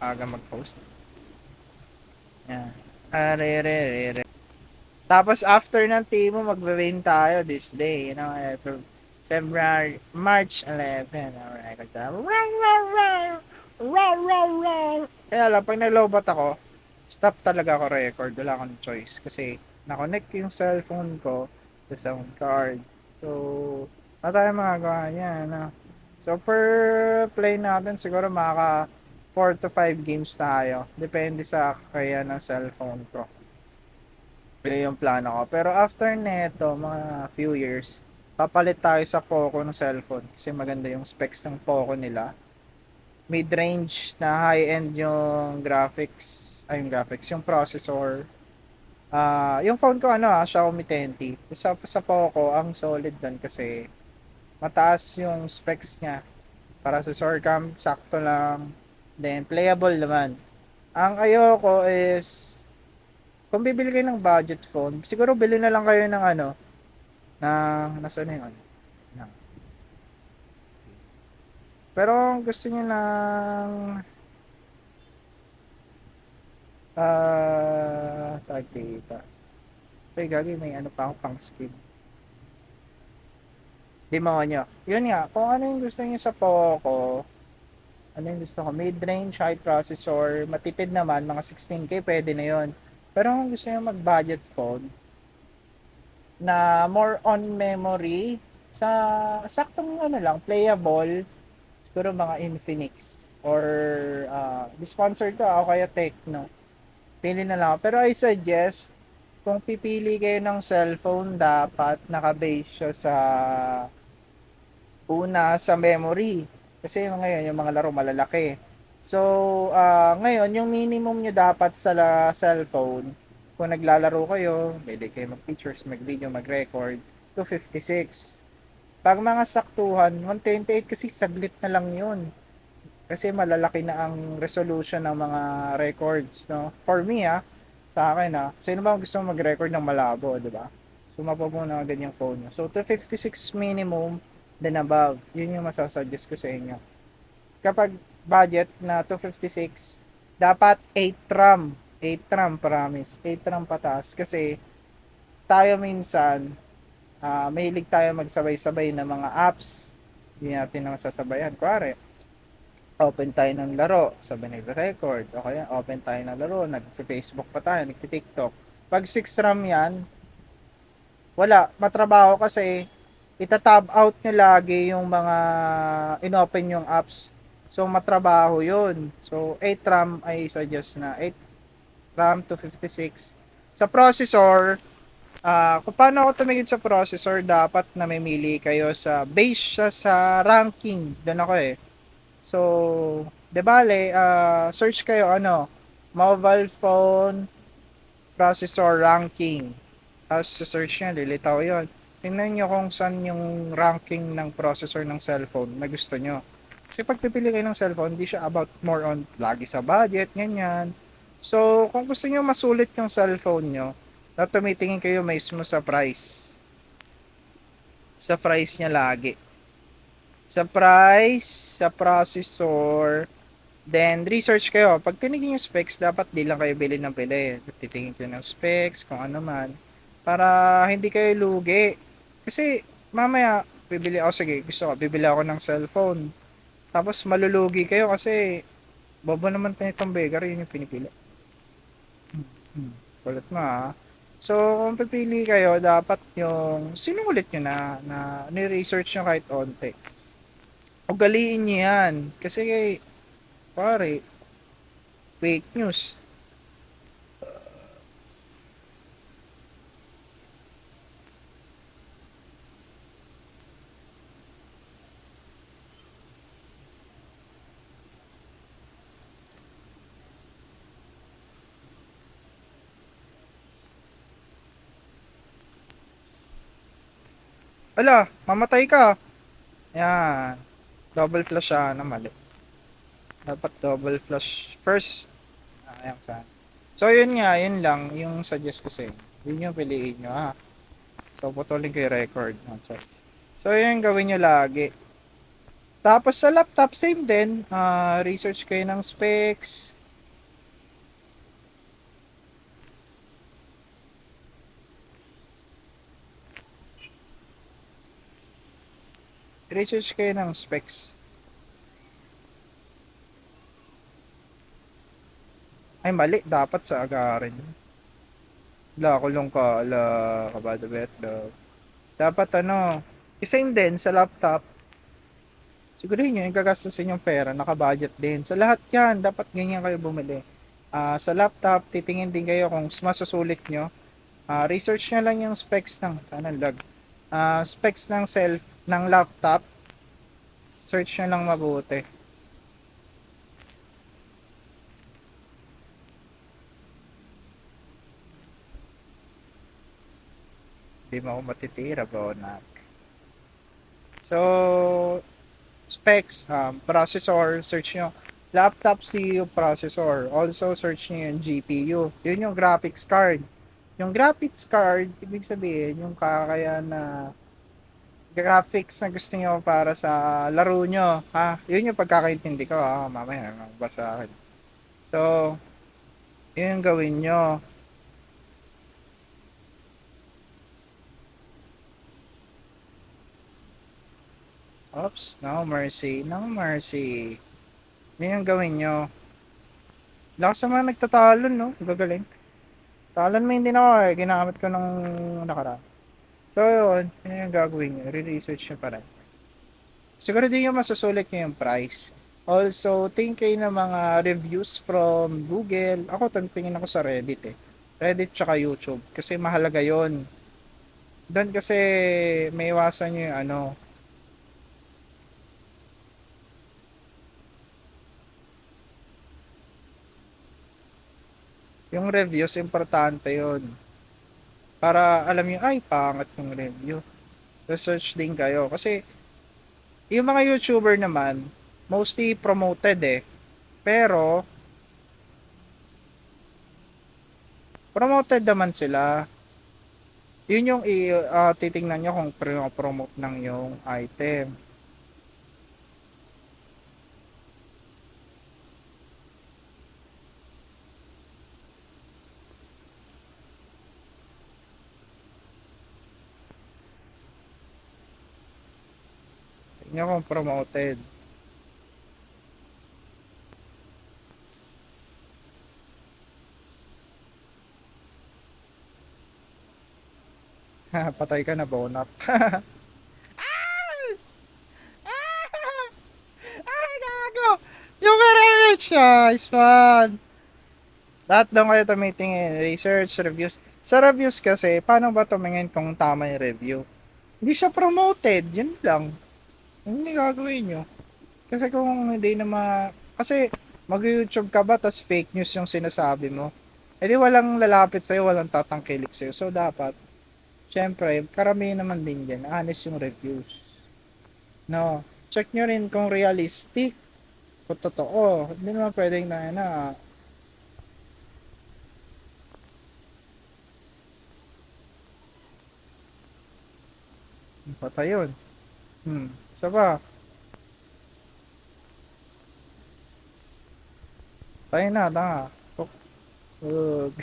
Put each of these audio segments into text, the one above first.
aga mag-post. Yan. Are. Tapos after ng Timo, magbe-win tayo this day. You know, February, March 11. Alright. Kaya lang, pag nag-lowbat ako, stop talaga ako record. Wala akong choice. Kasi, na-connect yung cellphone ko sa sound card. So, wala tayo magagawa niya. No? So, per play natin, siguro makaka 4 to 5 games tayo. Depende sa kaya ng cellphone ko. Yun yung plano ko. Pero after neto, mga few years, papalit tayo sa Poco ng cellphone. Kasi maganda yung specs ng Poco nila. Mid-range na high-end yung graphics. Ay, yung graphics. Yung processor. Yung phone ko, Xiaomi 10T. Sa Poco, ang solid doon kasi mataas yung specs niya. Processor cam, sakto lang. Then, playable naman. Ang ayoko is kung bibili kayo ng budget phone, siguro bili na lang kayo ng nasa na yun? Na. Pero kung gusto niyo ng tag data. Ay, gagi, may ano pa akong pang skin. Demonyo. Yun nga, kung ano yung gusto niyo sa Poco, ano yung gusto ko, mid-range, high processor, matipid naman, mga 16K, pwede na yun. Pero kung gusto niyo mag-budget phone, na more on memory, sa saktong playable, siguro mga Infinix or sponsor to o kaya Tecno. Pili na lang. Pero I suggest kung pipili kayo ng cellphone dapat naka-base siya sa sa memory. Kasi ngayon yung mga laro malalaki. So, ngayon yung minimum nyo dapat sa cellphone kung naglalaro kayo, pwede kayo mag-pictures, mag-video, mag-record, 256. Pag mga saktuhan, 128 kasi saglit na lang yun. Kasi malalaki na ang resolution ng mga records, no? For me, sa akin, sino ba gusto mag-record ng malabo, di ba? So, mapapuna agad yung phone nyo. So, 256 minimum, then above. Yun yung masasuggest ko sa inyo. Kapag budget na 256, dapat 8 RAM. 8 RAM, promise. 8 RAM pataas. Kasi, tayo minsan, mahilig tayo magsabay-sabay ng mga apps. Hindi natin na masasabayan. Kuwari, open tayo ng laro, sabay nagre-record, o kaya open tayo ng laro, nag-Facebook pa tayo, nag-TikTok. Pag 6 RAM yan, wala, matrabaho kasi ita-tab out nyo lagi yung mga inopen yung apps. So, matrabaho yun. So, 8 RAM ay suggest na 8 RAM to 56. Sa processor, kung paano ako tumingin sa processor, dapat namimili kayo sa base siya sa ranking. Doon ako eh. So, de bale, search kayo mobile phone processor ranking. Tapos sa search nyo, lilitaw yon. Tingnan nyo kung saan yung ranking ng processor ng cellphone na gusto nyo. Kasi pag pipili kayo ng cellphone, hindi siya about more on lagi sa budget, ganyan. So, kung gusto nyo masulit yung cellphone nyo, na tumitingin kayo mismo sa price. Sa price niya lagi. Sa price, sa processor, then, research kayo. Pag tinigin yung specs, dapat di lang kayo bili ng bili. Titingin kayo ng specs, kung ano man. Para hindi kayo lugi. Kasi, mamaya, sige, gusto ko, bibili ako ng cellphone. Tapos, malulugi kayo kasi, bobo naman itong beggar, yun yung pinipili. Kulit mo So, kung pipili kayo, dapat yung sinulit nyo na ni-research nyo kahit onte. Ugaliin nyo yan. Kasi, pare, fake news. Ala, mamatay ka. Yan. Double flush siya na mali. Dapat double flush first. Ayan sa. So, yun nga, yun lang. Yung suggest ko sa inyo. Yun yung piliin nyo, So, putulin ko yung record. So, yun gawin nyo lagi. Tapos sa laptop, same din. Research kayo ng specs. Research kayo ng specs. Ay, mali. Dapat sa agarin. Ala, kulong ka. Ala, kabado betlog. Dapat ano, same din sa laptop. Siguro yun yung gagastusin yung pera. Naka-budget din. Sa lahat yan, dapat ganyan kayo bumili. Sa laptop, titingin din kayo kung masusulit nyo. Research nyo lang yung specs ng, lag. Specs ng ng laptop. Search nyo lang mabuti. Hindi mo ako matitira, Bonak. So, specs, processor, search nyo. Laptop CPU processor. Also, search nyo yung GPU. Yun yung graphics card. Yung graphics card, ibig sabihin, yung kakaya na graphics na gusto nyo para sa laro nyo. Ha? Yun yung pagkakaintindi ko. Mamaya, magbasa akin. So, yun yung gawin nyo. Oops, no mercy, no mercy. Yun yung gawin nyo. Lakas sa mga nagtatalon, no? Gagaling. Talon mo hindi na ako eh. Ginamit ko nung nakaraan. So, yun yung gagawin nyo. Re-research nyo pa rin. Siguro din yung masusulit nyo yung price. Also, think kayo ng mga reviews from Google. Ako, tingin ako sa Reddit eh. Reddit tsaka YouTube. Kasi mahalaga yon. Doon kasi may iwasan nyo yung ano. Yung reviews, importante yon. Para alam nyo, ay, pangat yung review. Research din kayo. Kasi, yung mga YouTuber naman, mostly promoted eh. Pero, promoted naman sila. Yun yung titingnan nyo kung promote ng yung item. Tingnan kung promoted. Patay ka na, bonap. Ay, gago! Yung research, guys, man! Lahat doon kayo tumitingin. Research, reviews. Sa reviews kasi, paano ba tumingin kung tama yung review? Hindi siya promoted. Yun lang. Yun yung gagawin nyo. Kasi kung hindi na kasi mag-YouTube ka ba tas fake news yung sinasabi mo? Eh di walang lalapit sa'yo, walang tatangkilik sa'yo. So dapat, syempre, karamihan naman din dyan. Honest yung reviews. No? Check nyo rin kung realistic. Kung totoo. Hindi naman pwedeng na patay yun. Isa pa. Tayo na, tanga. Ug.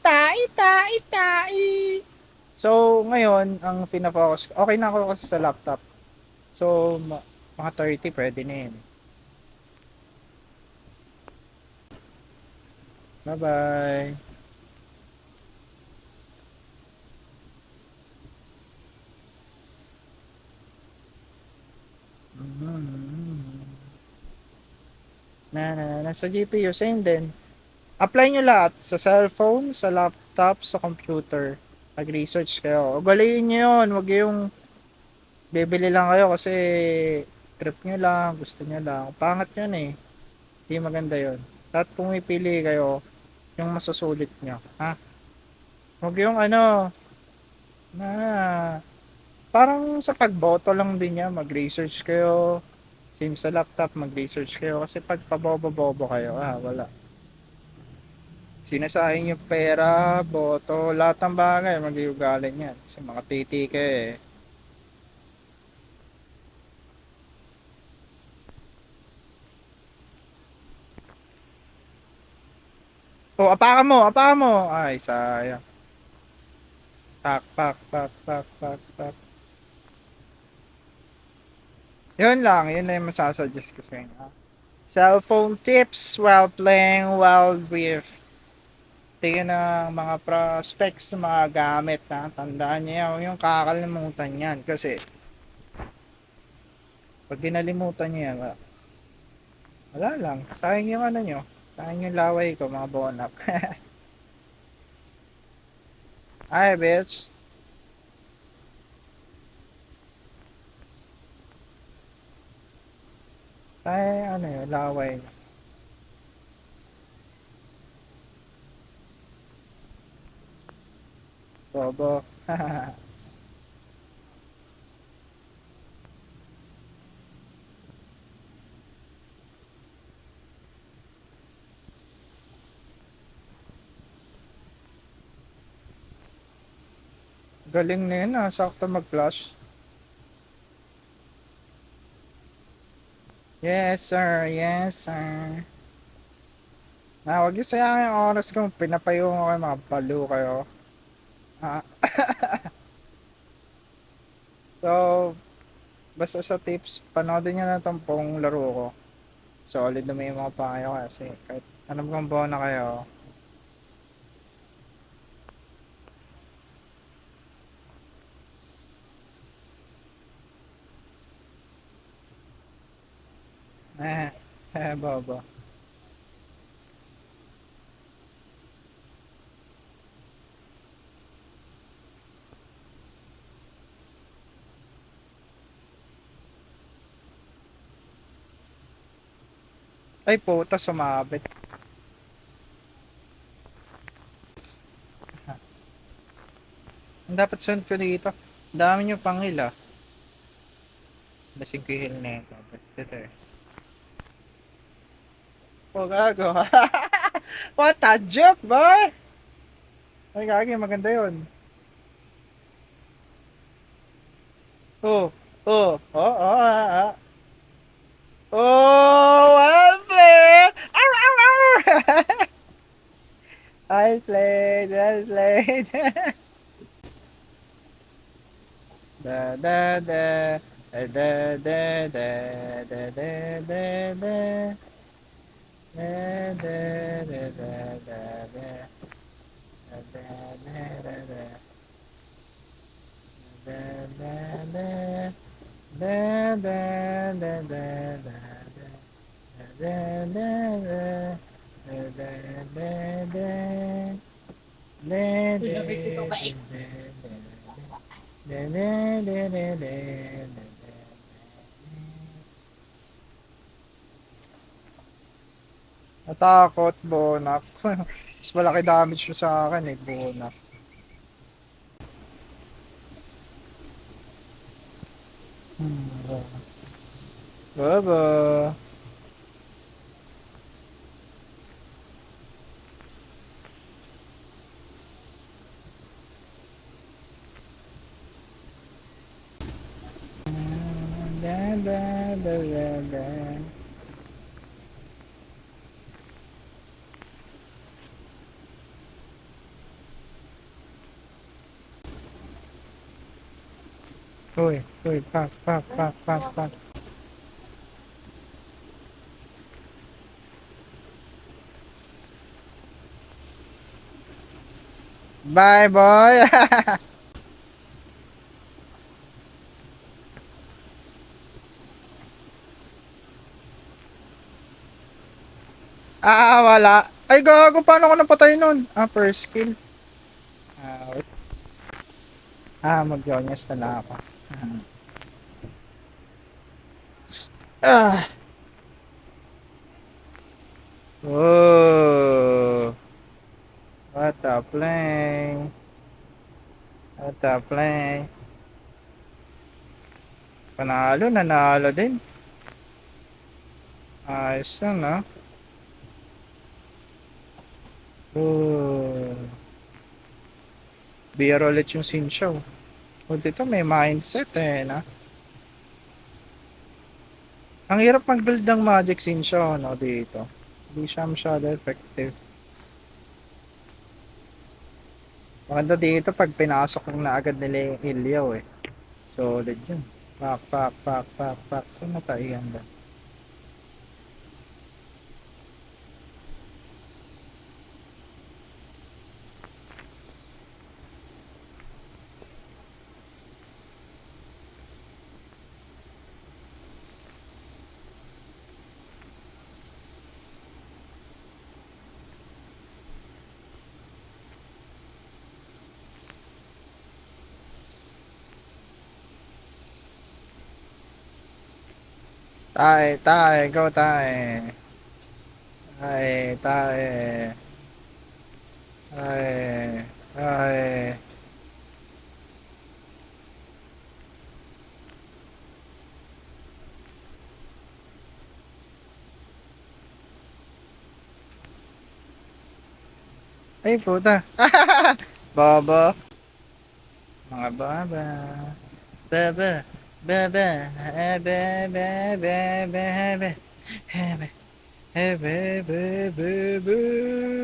Tai, tai, tai. So, ngayon, ang pinafocus, okay na ako kasi sa laptop. So, mga 30 pwede na yun. Bye-bye. Sa GPU, same din. Apply nyo lahat sa cellphone, sa laptop, sa computer. Mag-research kayo. Ugaliin nyo yun. Huwag yung bibili lang kayo kasi trip nyo lang, gusto nyo lang. Pangat yun eh. Hindi maganda yun. Dapat pumipili kayo yung masusulit nyo. Ha? Huwag yung ano, na parang sa pagboto lang din yan. Mag-research kayo. Same sa laptop, mag-research kayo. Kasi pag pabobo-bobo kayo, wala. Sinasayang yung pera, boto, lahat ng bagay, mag-iugaling yan. Kasi mga titi ka eh. Oh, apakan mo. Ay, sayang. Pak, pak, pak, pak, pak, pak. Yun lang, yun na yung masasuggest ko sa inyo. Cellphone tips while playing Wild Rift. Tingin ng mga prospects sa mga gamit na tandaan niyo yan, huwag yung kakalimutan yan kasi pag kinalimutan niyo yan, wala lang, sayang yung ano nyo, sayang yung laway ko mga bonak. Ay bitch, sayang ano yun, laway nyo. Bobo. Galing na yun ah, sakto mag-flash. Yes sir, yes sir. Wag yung sayangin yung oras ko, pinapayo ko kayo, mga balo kayo. Ah, so, basta sa tips, panoodin nyo na itong pong laro ko. Solid naman yung mga pangayo kasi kahit anong kang buwan na kayo. Bobo. Ay puta, sumabit. Ang dapat send ko dito. Ang dami nyo pang hila. Basig ko heal na ito. Basta ito eh. Oh, gago. What a joke, boy! Ay, gagi, maganda yun. Oh, oh, oh, oh, ah, ah. Oh, well played! Arr, arr, arr! Well played, well played. Da da da da da da da da da da da da da da da da da. Natakot, bonak. Mas malaki damage mo sa akin eh, bonak. Baba. Da da da da da. Uy, uy, pak, pak, pak, pak, pak. Bye, boy! Wala. Ay, gago, paano ko napatay nun? First kill. Wait. Mag-jonas na lang ako. Ah, oh, what a play. What a play. Panalo, nanalo din. Ayos lang, no? Oh, beer ulit yung Sinshaw. O dito may mindset eh, na. Ang hirap mag-build ng Magic Sinshaw, no, dito. Hindi siya masyado effective. Maganda dito pag pinasok lang na agad nila yung ilyaw eh. Solid yun. Pak, pak, pak, pak, pak. Saan na tayo yan ba? Tae, tae, go tae. Tae, tae. Tae, tae. Ay, puta. Baba. Mga baba. Baba. Baba. Baba. Baba. Baba. Baba. Baba. Baba.